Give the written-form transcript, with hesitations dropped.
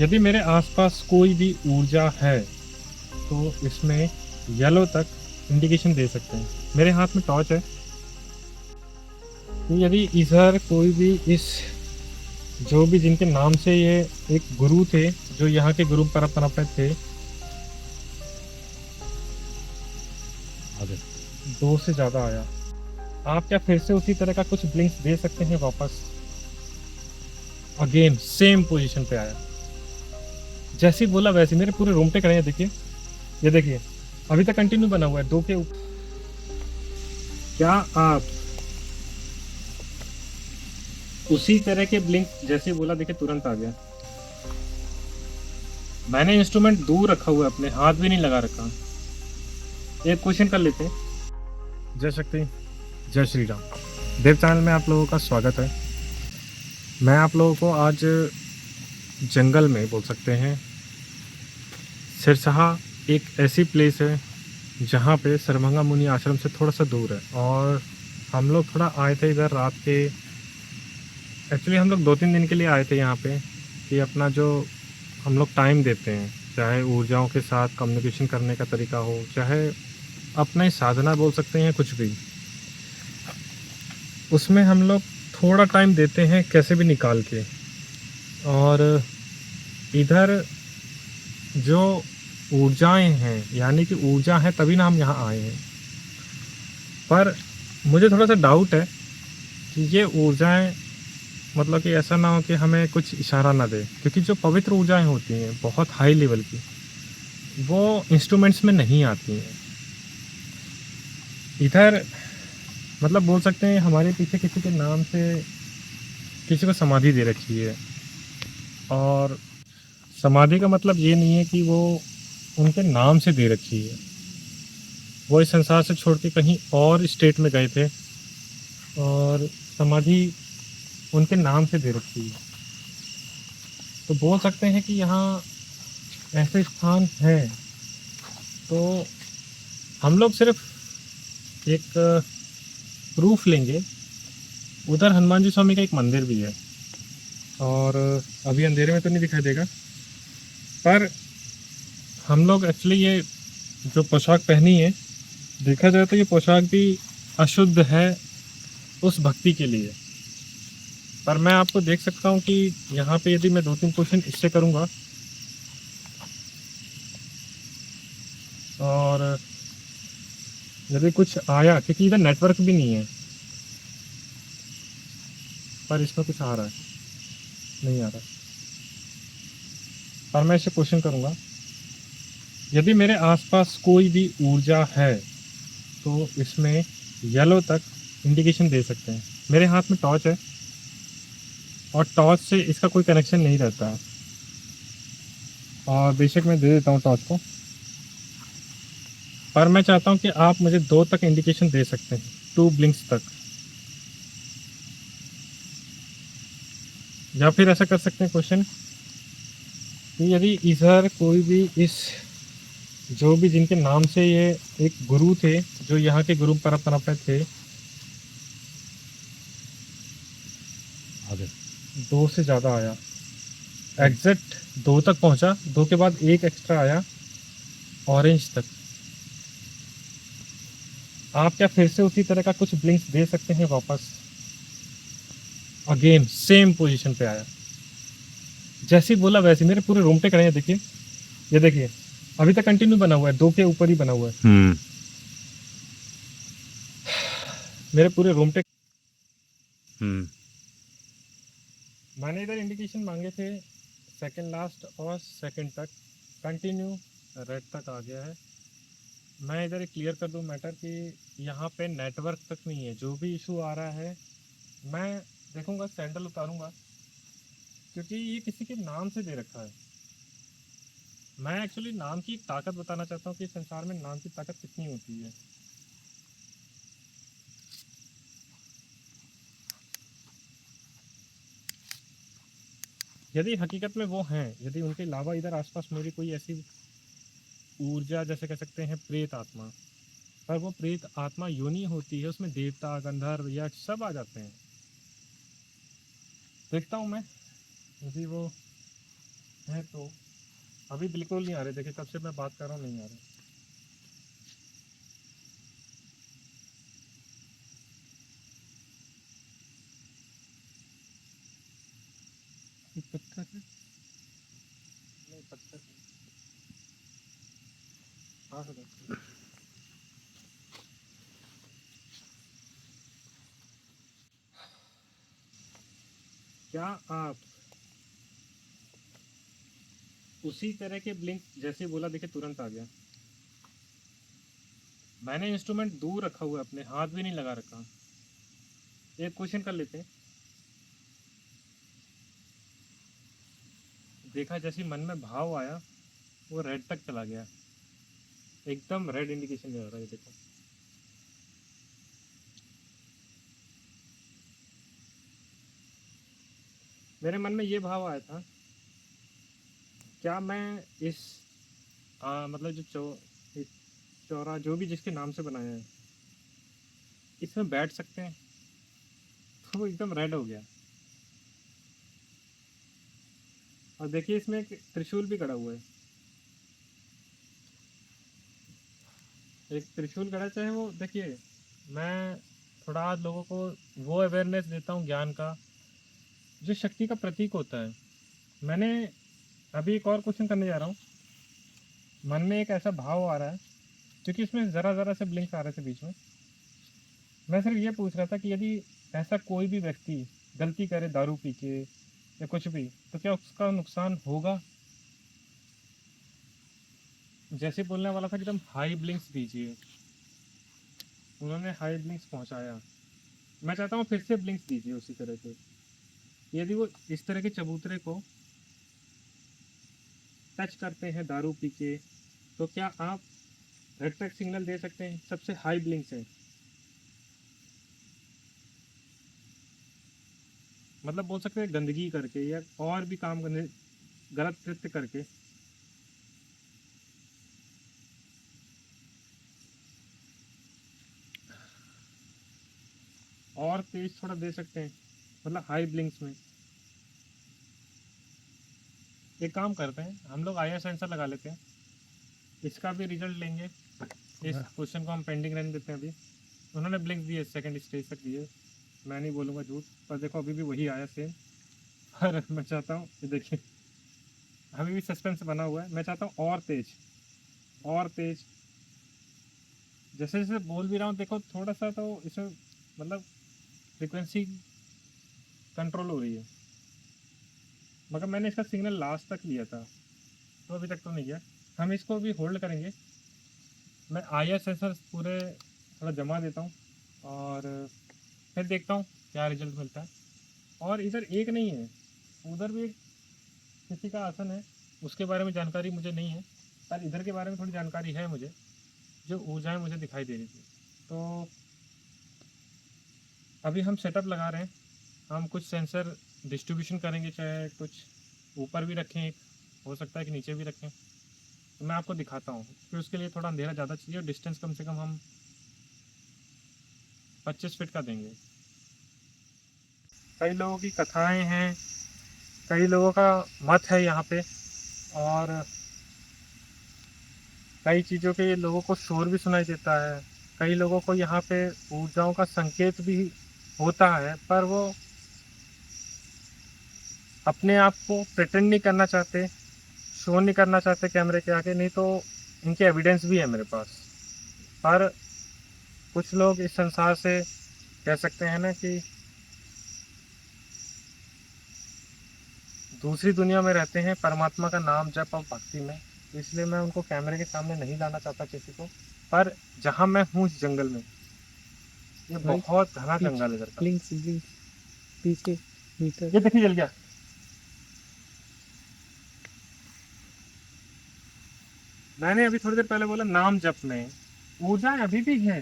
यदि मेरे आसपास कोई भी ऊर्जा है तो इसमें येलो तक इंडिकेशन दे सकते हैं। मेरे हाथ में टॉर्च है। तो यदि इधर कोई भी इस जो भी जिनके नाम से ये एक गुरु थे जो यहाँ के गुरु परंपरा थे, आगे 2 से ज़्यादा आया। आप क्या फिर से उसी तरह का कुछ ब्लिंक्स दे सकते हैं वापस? अगेन सेम पोजीशन पे आया। जैसे ही बोला वैसे मेरे पूरे रोंगटे खड़े हैं। देखिए, ये देखिए, अभी तक कंटिन्यू बना हुआ है 2 के ऊपर। क्या आप उसी तरह के ब्लिंक जैसे ही बोला, देखिए तुरंत आ गया। मैंने इंस्ट्रूमेंट दूर रखा हुआ है, अपने हाथ भी नहीं लगा रखा। एक क्वेश्चन कर लेते हैं। जय शक्ति, जय श्री राम। देव चैनल में आप लोगों का स्वागत है। मैं आप लोगों को आज जंगल में बोल सकते हैं, सिरसहा एक ऐसी प्लेस है जहाँ पे सरभंगा मुनि आश्रम से थोड़ा सा दूर है। और हम लोग थोड़ा आए थे इधर रात के, एक्चुअली हम लोग 2-3 दिन के लिए आए थे यहाँ पे कि अपना जो हम लोग टाइम देते हैं, चाहे ऊर्जाओं के साथ कम्युनिकेशन करने का तरीका हो, चाहे अपना ही साधना बोल सकते हैं, कुछ भी, उसमें हम लोग थोड़ा टाइम देते हैं कैसे भी निकाल के। और इधर जो ऊर्जाएं हैं, यानी कि ऊर्जा है तभी ना हम यहाँ आए हैं। पर मुझे थोड़ा सा डाउट है कि ये ऊर्जाएं, मतलब कि ऐसा ना हो कि हमें कुछ इशारा ना दे, क्योंकि जो पवित्र ऊर्जाएं होती हैं बहुत हाई लेवल की, वो इंस्ट्रूमेंट्स में नहीं आती हैं। इधर मतलब बोल सकते हैं हमारे पीछे किसी के नाम से किसी को समाधि दे रखी है। और समाधि का मतलब ये नहीं है कि वो उनके नाम से दे रखी है, वो इस संसार से छोड़ के कहीं और स्टेट में गए थे और समाधि उनके नाम से दे रखी है। तो बोल सकते हैं कि यहाँ ऐसे स्थान हैं। तो हम लोग सिर्फ एक प्रूफ लेंगे। उधर हनुमान जी स्वामी का एक मंदिर भी है, और अभी अंधेरे में तो नहीं दिखाई देगा, पर हम लोग एक्चुअली ये जो पोशाक पहनी है, देखा जाए तो ये पोशाक भी अशुद्ध है उस भक्ति के लिए। पर मैं आपको देख सकता हूँ कि यहाँ पे यदि मैं 2-3 क्वेश्चन इससे करूँगा और यदि कुछ आया, क्योंकि इधर नेटवर्क भी नहीं है, पर इसमें कुछ आ रहा है, नहीं आ रहा, पर मैं इससे क्वेश्चन करूँगा। यदि मेरे आसपास कोई भी ऊर्जा है तो इसमें येलो तक इंडिकेशन दे सकते हैं। मेरे हाथ में टॉर्च है और टॉर्च से इसका कोई कनेक्शन नहीं रहता है, और बेशक मैं दे देता हूँ टॉर्च को, पर मैं चाहता हूँ कि आप मुझे 2 तक इंडिकेशन दे सकते हैं, 2 ब्लिंक्स तक। या फिर ऐसा कर सकते हैं क्वेश्चन कि यदि इधर कोई भी इस जो भी जिनके नाम से ये एक गुरु थे जो यहाँ के गुरु परंपरा पे थे, आगे 2 से ज़्यादा आया, एग्जैक्ट 2 तक पहुँचा, 2 के बाद एक एक्स्ट्रा आया, ऑरेंज तक। आप क्या फिर से उसी तरह का कुछ ब्लिंक्स दे सकते हैं वापस? अगेन सेम पोजीशन पे आया। जैसे ही बोला वैसे मेरे पूरे रोंगटे खड़े हैं। देखिए, ये देखिए, अभी तक कंटिन्यू बना हुआ है, 2 के ऊपर ही बना हुआ है। मेरे पूरे रोंगटे। मैंने इधर इंडिकेशन मांगे थे सेकंड लास्ट और सेकंड तक, कंटिन्यू रेड तक आ गया है। मैं इधर क्लियर कर दूं मैटर कि यहाँ पे नेटवर्क तक नहीं है। जो भी इशू आ रहा है मैं देखूंगा, सैंडल उतारूंगा, क्योंकि ये किसी के नाम से दे रखा है। मैं एक्चुअली नाम की ताकत बताना चाहता हूँ कि संसार में नाम की ताकत कितनी होती है। यदि हकीकत में वो हैं, यदि उनके अलावा इधर आसपास मेरी कोई ऐसी ऊर्जा, जैसे कह सकते हैं प्रेत आत्मा, पर वो प्रेत आत्मा योनि होती है, उसमें देवता गंधर्व यक्ष सब आ जाते हैं। देखता हूँ मैं यदि वो हैं तो अभी बिल्कुल नहीं आ रहे। देखिए कब से मैं बात कर रहा हूँ, नहीं आ रहे। ये पत्थर है। नहीं पत्थर नहीं। हाँ सर। क्या आप उसी तरह के ब्लिंक जैसे बोला, देखिए तुरंत आ गया। मैंने इंस्ट्रूमेंट दूर रखा हुआ है, अपने हाथ भी नहीं लगा रखा। एक क्वेश्चन कर लेते हैं। देखा जैसे मन में भाव आया, वो रेड तक चला गया। एकदम रेड इंडिकेशन दे रहा है, ये देखो। मेरे मन में ये भाव आया था, क्या मैं इस मतलब इस चौरा जो भी जिसके नाम से बनाया है, इसमें बैठ सकते हैं? तो वो एकदम रेड हो गया। और देखिए इसमें एक त्रिशूल भी खड़ा हुआ है। एक त्रिशूल खड़ा, चाहे वो देखिए, मैं थोड़ा आज लोगों को वो अवेयरनेस देता हूँ ज्ञान का, जो शक्ति का प्रतीक होता है। मैंने अभी एक और क्वेश्चन करने जा रहा हूँ। मन में एक ऐसा भाव आ रहा है, क्योंकि इसमें ज़रा ज़रा से ब्लिंक आ रहे थे बीच में। मैं सिर्फ ये पूछ रहा था कि यदि ऐसा कोई भी व्यक्ति गलती करे दारू पी के या कुछ भी, तो क्या उसका नुकसान होगा? जैसे बोलने वाला था एकदम हाई ब्लिंक्स दीजिए, उन्होंने हाई ब्लिंक्स पहुंचाया। मैं चाहता हूँ फिर से ब्लिंक्स दीजिए उसी तरह के। यदि वो इस तरह के चबूतरे को टच करते हैं दारू पी के, तो क्या आप रेड ट्रैक सिग्नल दे सकते हैं? सबसे हाई ब्लिंक्स है, मतलब बोल सकते हैं गंदगी करके या और भी काम करने, गलत कृत्य करके। और तेज थोड़ा दे सकते हैं, मतलब हाई ब्लिंक्स में। एक काम करते हैं, हम लोग आईआर सेंसर लगा लेते हैं, इसका भी रिजल्ट लेंगे। इस क्वेश्चन को हम पेंडिंग रहने देते हैं अभी। उन्होंने ब्लिंक दिए, सेकंड स्टेज तक दिए, मैं नहीं बोलूँगा झूठ, पर देखो अभी भी वही आया सेम। पर मैं चाहता हूँ ये देखिए, अभी भी सस्पेंस बना हुआ है। मैं चाहता हूँ और तेज, और तेज। जैसे जैसे बोल भी रहा हूँ, देखो थोड़ा सा तो इसमें मतलब फ्रिक्वेंसी कंट्रोल हो रही है। मगर मैंने इसका सिग्नल लास्ट तक लिया था, तो अभी तक तो नहीं गया। हम इसको भी होल्ड करेंगे। मैं आई एस सेंसर पूरे थोड़ा जमा देता हूँ, और फिर देखता हूँ क्या रिजल्ट मिलता है। और इधर एक नहीं है, उधर भी किसी का आसन है, उसके बारे में जानकारी मुझे नहीं है, पर इधर के बारे में थोड़ी जानकारी है मुझे, जो ऊर्जाएं मुझे दिखाई दे रही थी। तो अभी हम सेटअप लगा रहे हैं। हम कुछ सेंसर डिस्ट्रीब्यूशन करेंगे, चाहे कुछ ऊपर भी रखें, एक हो सकता है कि नीचे भी रखें। तो मैं आपको दिखाता हूँ, फिर उसके लिए थोड़ा अंधेरा ज़्यादा चाहिए, और डिस्टेंस कम से कम हम 25 फीट का देंगे। कई लोगों की कथाएं हैं, कई लोगों का मत है यहाँ पे, और कई चीज़ों के लोगों को शोर भी सुनाई देता है। कई लोगों को यहाँ पे ऊर्जाओं का संकेत भी होता है, पर वो अपने आप को प्रिटेंड नहीं करना चाहते, शो नहीं करना चाहते कैमरे के आगे। नहीं तो इनके एविडेंस भी है मेरे पास। पर कुछ लोग इस संसार से कह सकते हैं ना कि दूसरी दुनिया में रहते हैं, परमात्मा का नाम जप और भक्ति में। इसलिए मैं उनको कैमरे के सामने नहीं लाना चाहता किसी को। पर जहाँ मैं हूँ इस जंगल में, ये भाई बहुत घना पीछे जंगल है इधर का। ब्लिंक्स ब्लिंक्स पीछे मीटर। ये देखिए जल गया। मैंने अभी थोड़ी देर पहले बोला नाम जप में ऊर्जा अभी भी है।